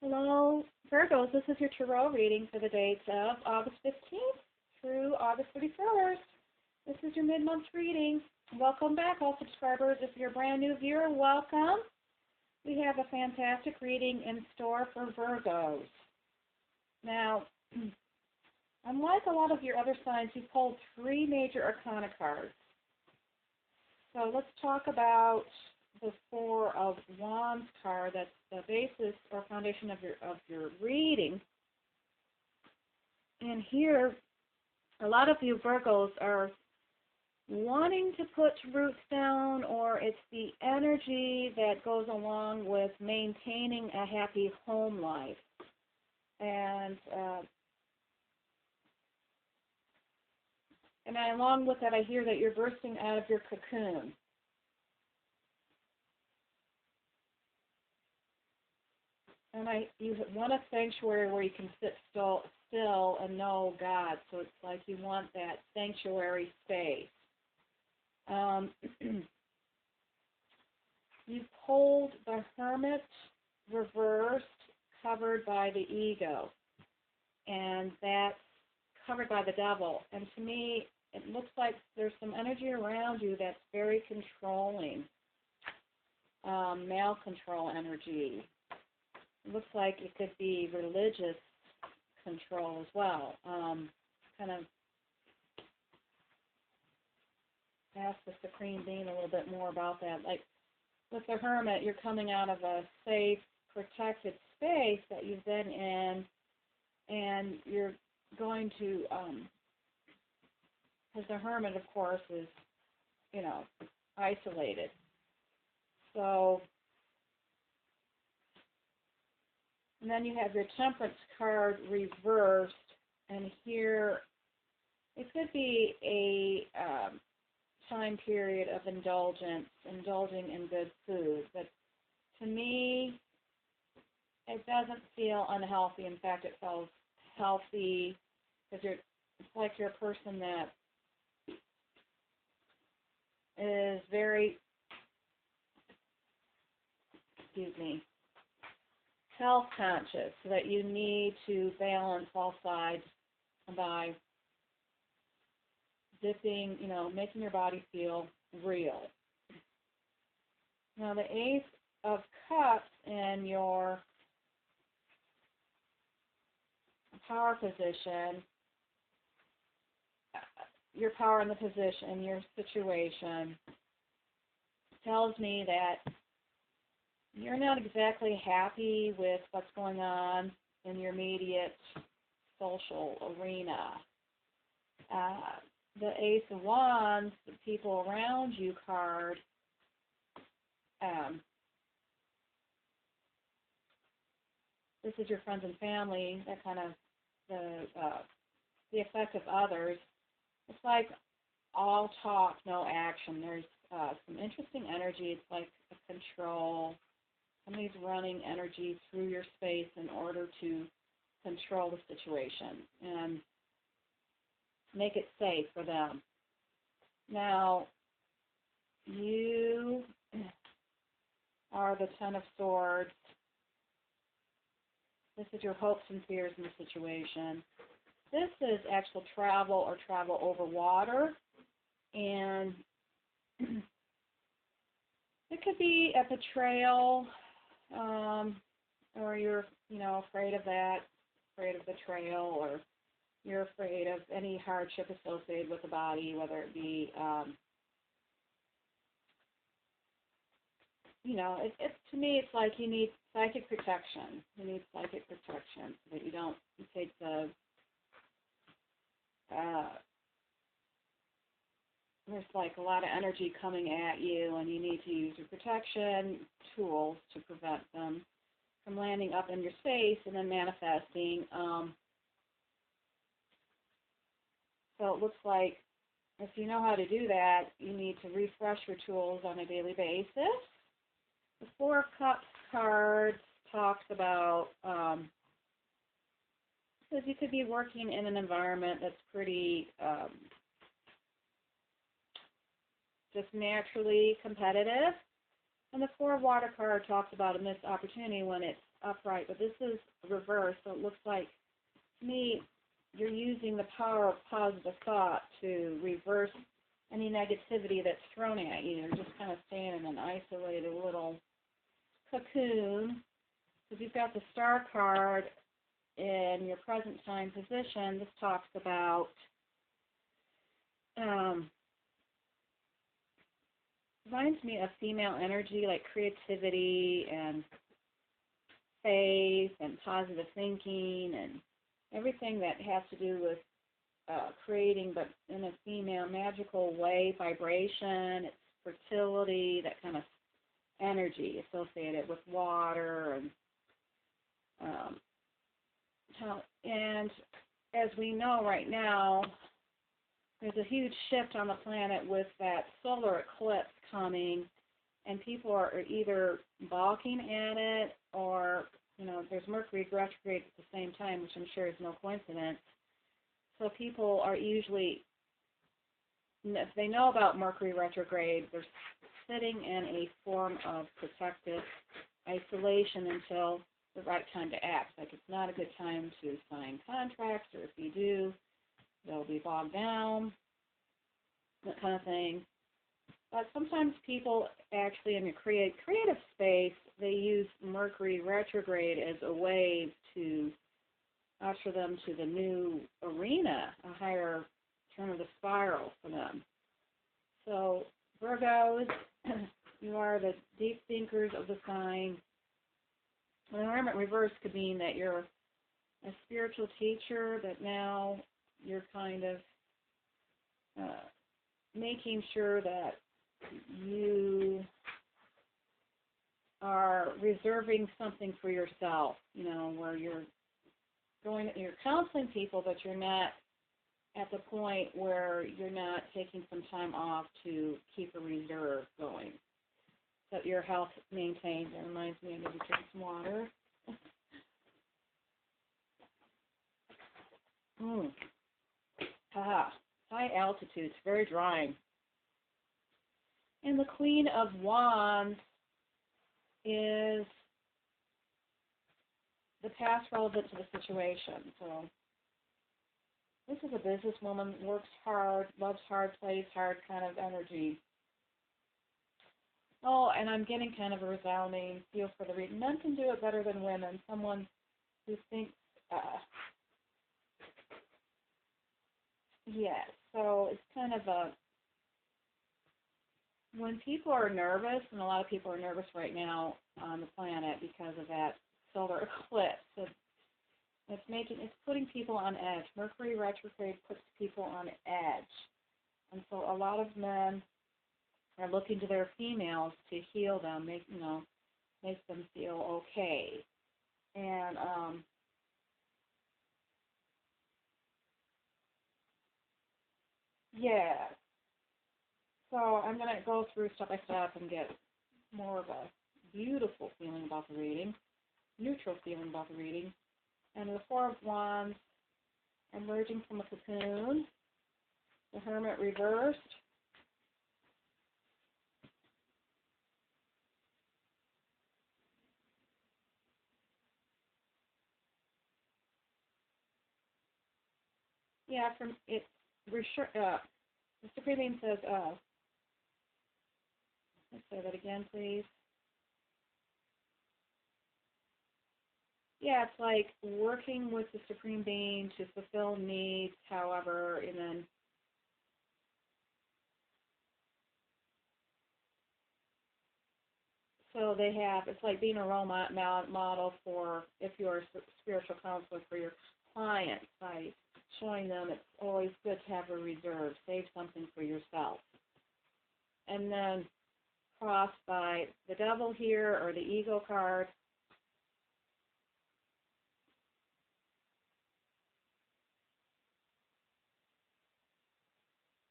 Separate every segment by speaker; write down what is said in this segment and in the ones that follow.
Speaker 1: Hello, Virgos. This is your tarot reading for the dates of August 15th through August 31st. This is your mid-month reading. Welcome back, all subscribers. If you're a brand new viewer, welcome. We have a fantastic reading in store for Virgos. Now, unlike a lot of your other signs, you pulled three major arcana cards. So let's talk about the Four of Wands card. That's the basis or foundation of your reading. And here, a lot of you Virgos are wanting to put roots down, or it's the energy that goes along with maintaining a happy home life. And along with that, I hear that you're bursting out of your cocoon. And you want a sanctuary where you can sit still and know God. So it's like you want that sanctuary space. You pulled the Hermit reversed, covered by the ego. And that's covered by the devil. And to me, it looks like there's some energy around you that's very controlling. Male control energy. It looks like it could be religious control as well. Kind of ask the Supreme Being a little bit more about that. Like with the Hermit, you're coming out of a safe, protected space that you've been in, and you're going to, because the Hermit, of course, is, isolated. So, and then you have your Temperance card reversed, and here it could be a time period of indulgence, indulging in good food. But to me, it doesn't feel unhealthy. In fact, it feels healthy because it's like you're a person that is very, health conscious, so that you need to balance all sides by dipping, making your body feel real. Now the Ace of Cups in your power position, your power in the position, your situation, tells me that you're not exactly happy with what's going on in your immediate social arena. The Ace of Wands, the people around you card, this is your friends and family, that kind of the effect of others. It's like all talk, no action. There's some interesting energy. It's like a control. Somebody's running energy through your space in order to control the situation and make it safe for them. Now, you are the Ten of Swords. This is your hopes and fears in the situation. This is actual travel or travel over water. And it could be a betrayal, or you're, afraid of that, afraid of betrayal, or you're afraid of any hardship associated with the body, whether it be, to me, it's like you need psychic protection. You need psychic protection so that you don't take the, there's like a lot of energy coming at you, and you need to use your protection tools to prevent them from landing up in your space and then manifesting. So it looks like if you know how to do that, you need to refresh your tools on a daily basis. The Four of Cups card talks about, says you could be working in an environment that's pretty just naturally competitive. And the Four of Water card talks about a missed opportunity when it's upright, but this is reversed, so it looks like, to me, you're using the power of positive thought to reverse any negativity that's thrown at you. You're just kind of staying in an isolated little cocoon. Because you've got the Star card in your present time position. This talks about reminds me of female energy, like creativity and faith and positive thinking and everything that has to do with creating, but in a female magical way, vibration, it's fertility, that kind of energy associated with water and as we know right now, there's a huge shift on the planet with that solar eclipse coming, and people are either balking at it or, there's Mercury retrograde at the same time, which I'm sure is no coincidence. So people are usually, if they know about Mercury retrograde, they're sitting in a form of protective isolation until the right time to act. Like, it's not a good time to sign contracts, or if you do, they'll be bogged down, that kind of thing. But sometimes people actually, in the creative space, they use Mercury retrograde as a way to usher them to the new arena, a higher turn of the spiral for them. So, Virgos, you are the deep thinkers of the sign. And the Hermit reverse could mean that you're a spiritual teacher, that now you're kind of making sure that you are reserving something for yourself, where you're counseling people, but you're not at the point where you're not taking some time off to keep a reserve going, so that your health maintains. It reminds me, I need to drink some water. High altitudes, very drying. And the Queen of Wands is the past relevant to the situation. So this is a businesswoman, works hard, loves hard, plays hard kind of energy. Oh, and I'm getting kind of a resounding feel for the reading. Men can do it better than women. Someone who thinks, so it's kind of when people are nervous, and a lot of people are nervous right now on the planet because of that solar eclipse. It's putting people on edge. Mercury retrograde puts people on edge. And so a lot of men are looking to their females to heal them, make them feel okay. And so I'm going to go through step by step and get more of a beautiful feeling about the reading, neutral feeling about the reading. And the Four of Wands emerging from a cocoon, the Hermit reversed, the Supreme Being says, let's say that again, please. Yeah, it's like working with the Supreme Being to fulfill needs, however, and then so it's like being a role model for, if you're a spiritual counselor, for your clients, by showing them it's always good to have a reserve, save something for yourself. And then crossed by the Devil here, or the Ego card.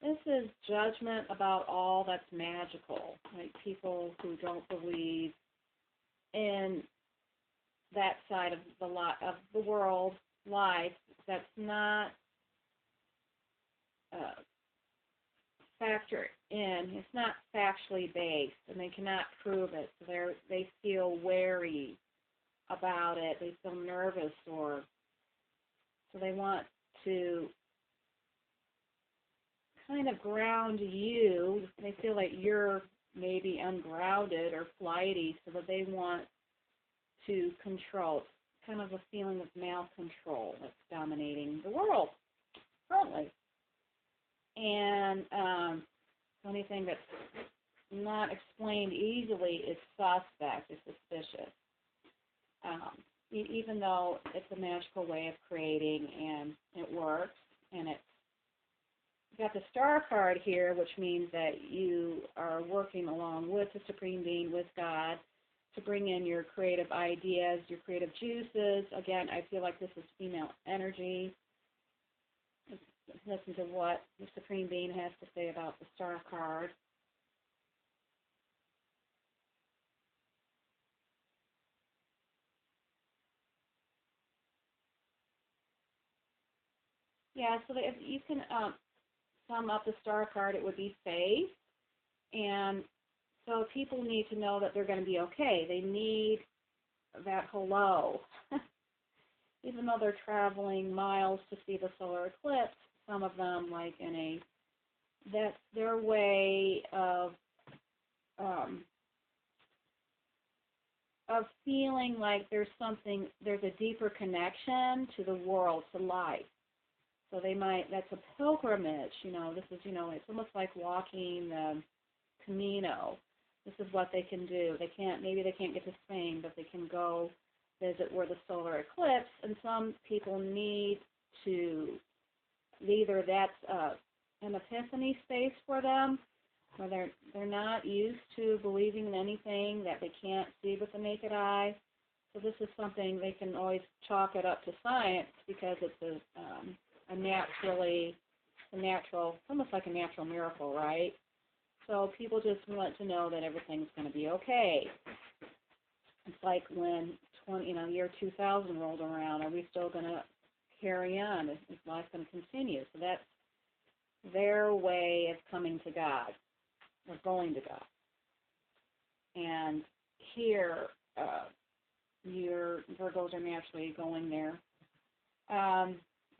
Speaker 1: This is judgment about all that's magical, like people who don't believe in that side of the world, life, that's not factored in. It's not factually based, and they cannot prove it. So they feel wary about it. They feel nervous, or so they want to kind of ground you. They feel like you're maybe ungrounded or flighty, so that they want to control. It's kind of a feeling of male control that's dominating the world currently. And the only thing that's not explained easily is suspect, is suspicious. Even though it's a magical way of creating and it works, and it's got the star card here, which means that you are working along with the Supreme Being, with God, to bring in your creative ideas, your creative juices. Again, I feel like this is female energy. Listen to what the Supreme Being has to say about the star card. Yeah, so if you can sum up the star card, it would be faith. And so people need to know that they're going to be okay. They need that hello. Even though they're traveling miles to see the solar eclipse, some of them, like that's their way of feeling like there's a deeper connection to the world, to life. So that's a pilgrimage, this is, it's almost like walking the Camino. This is what they can do. Maybe they can't get to Spain, but they can go visit where the solar eclipse, and some people need to, either that's an epiphany space for them, where they're not used to believing in anything that they can't see with the naked eye. So this is something they can always chalk it up to science, because it's almost like a natural miracle, right? So people just want to know that everything's going to be okay. It's like when year 2000 rolled around. Are we still going to carry on? Is life going to continue? So that's their way of coming to God, or going to God. And here, your Virgos are naturally going there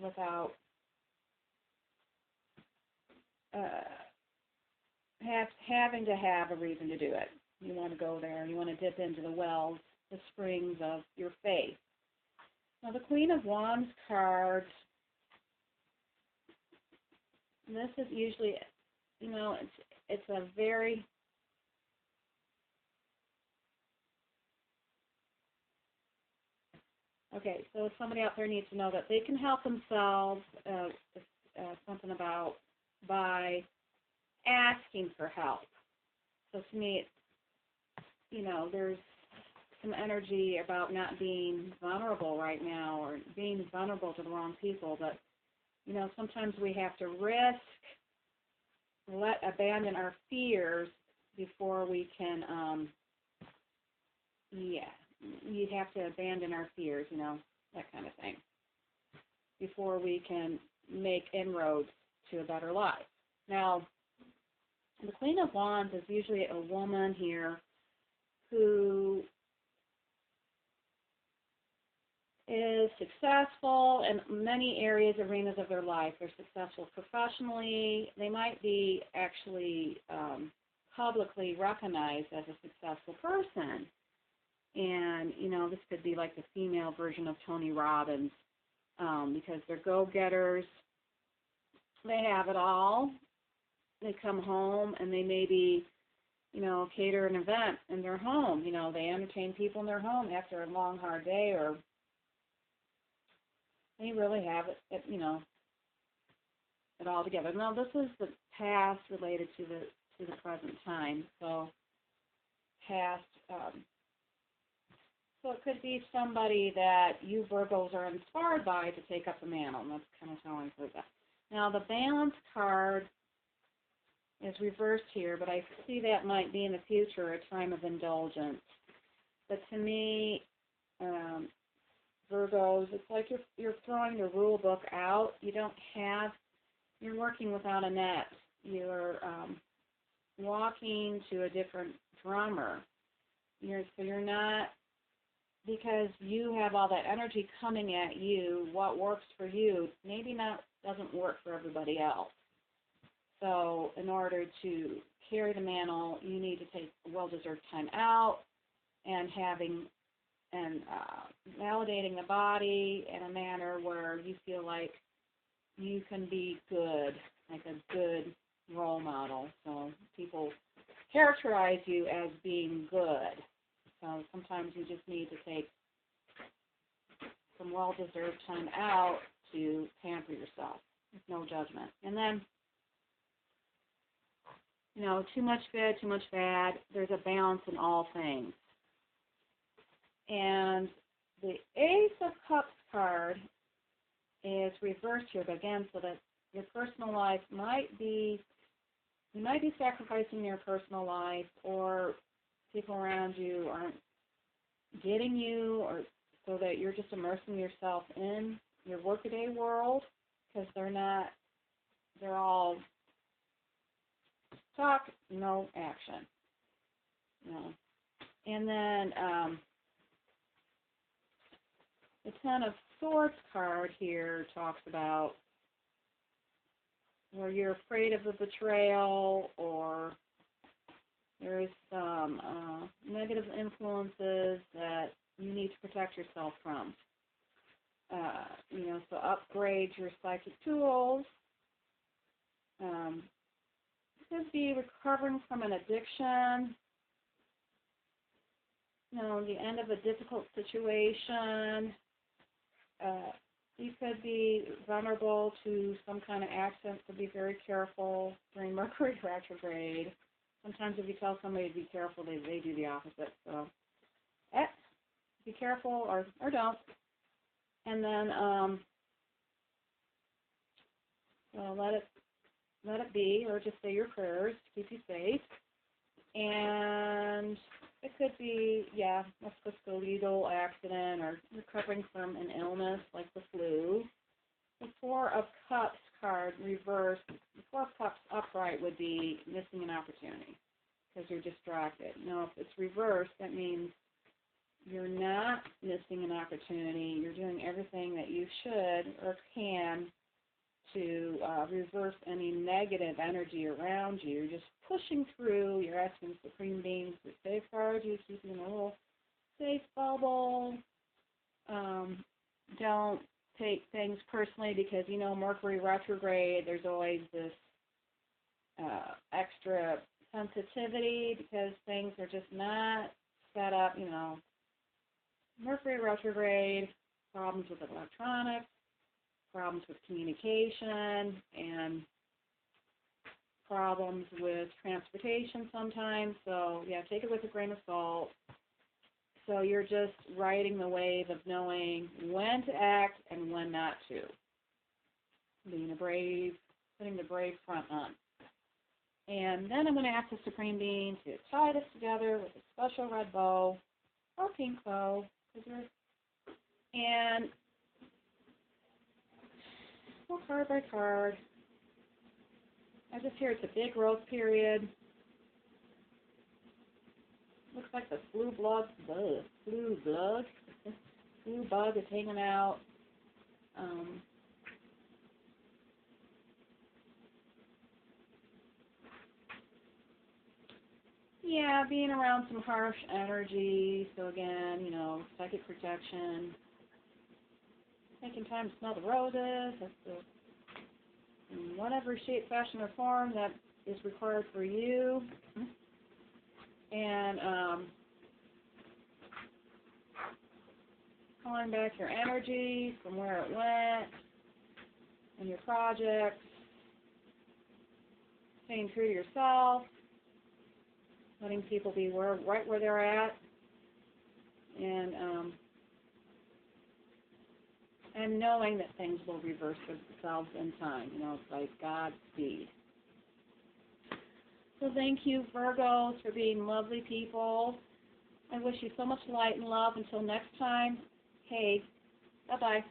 Speaker 1: without having to have a reason to do it. You want to go there. You want to dip into the wells, the springs of your faith. Now, the Queen of Wands card, this is usually, it's a very, okay, so somebody out there needs to know that they can help themselves, something about, by asking for help. So to me, there's some energy about not being vulnerable right now, or being vulnerable to the wrong people, but sometimes we have to abandon our fears before we can, you have to abandon our fears, that kind of thing, before we can make inroads to a better life. Now, the Queen of Wands is usually a woman here who is successful in many arenas of their life. They're successful professionally. They might be actually publicly recognized as a successful person. And, this could be like the female version of Tony Robbins, because they're go-getters. They have it all. They come home and they maybe, cater an event in their home. They entertain people in their home after a long, hard day, or they really have it it all together. Now, this is the past related to the present time. So, past. So it could be somebody that you Virgos are inspired by to take up the mantle, and that's kind of how I heard that. Now, the Balance card is reversed here, but I see that might be in the future a time of indulgence. But to me, Virgos, it's like you're throwing the rule book out. You're working without a net. You're walking to a different drummer. You're not because you have all that energy coming at you, what works for you maybe not doesn't work for everybody else. So in order to carry the mantle, you need to take well-deserved time out and validating the body in a manner where you feel like you can be good, like a good role model. So people characterize you as being good. So sometimes you just need to take some well-deserved time out to pamper yourself with no judgment. And then, too much good, too much bad. There's a balance in all things. And the Ace of Cups card is reversed here, but again, so that your personal life you might be sacrificing your personal life, or people around you aren't getting you, or so that you're just immersing yourself in your workaday world, because they're all talk, no action. And then the Ten of Swords card here talks about where you're afraid of a betrayal, or there's some negative influences that you need to protect yourself from. So upgrade your psychic tools. Could be recovering from an addiction. The end of a difficult situation. You could be vulnerable to some kind of accident, so be very careful during Mercury retrograde. Sometimes if you tell somebody to be careful, they do the opposite. So be careful or don't. And then let it be, or just say your prayers to keep you safe. And it could be, a legal accident or recovering from an illness like the flu. The Four of Cups card reversed. The Four of Cups upright would be missing an opportunity because you're distracted. If it's reversed, that means you're not missing an opportunity. You're doing everything that you should or can to reverse any negative energy around you. You're just pushing through. You're asking Supreme Beings to safeguard you, keep you in a little safe bubble. Don't take things personally because, Mercury retrograde, there's always this extra sensitivity because things are just not set up, Mercury retrograde, problems with electronics, problems with communication, and problems with transportation sometimes. So, take it with a grain of salt. So you're just riding the wave of knowing when to act and when not to. Putting the brave front on. And then I'm going to ask the Supreme Being to tie this together with a special red bow or pink bow. And go card by card. I just hear it's a big growth period. Looks like the flu bug is hanging out. Being around some harsh energy. So again, psychic protection. Taking time to smell the roses. In whatever shape, fashion, or form that is required for you. And calling back your energy from where it went and your projects. Staying true to yourself. Letting people be right where they're at. And knowing that things will reverse themselves in time. It's like Godspeed. So thank you, Virgos, for being lovely people. I wish you so much light and love. Until next time, hey, bye-bye.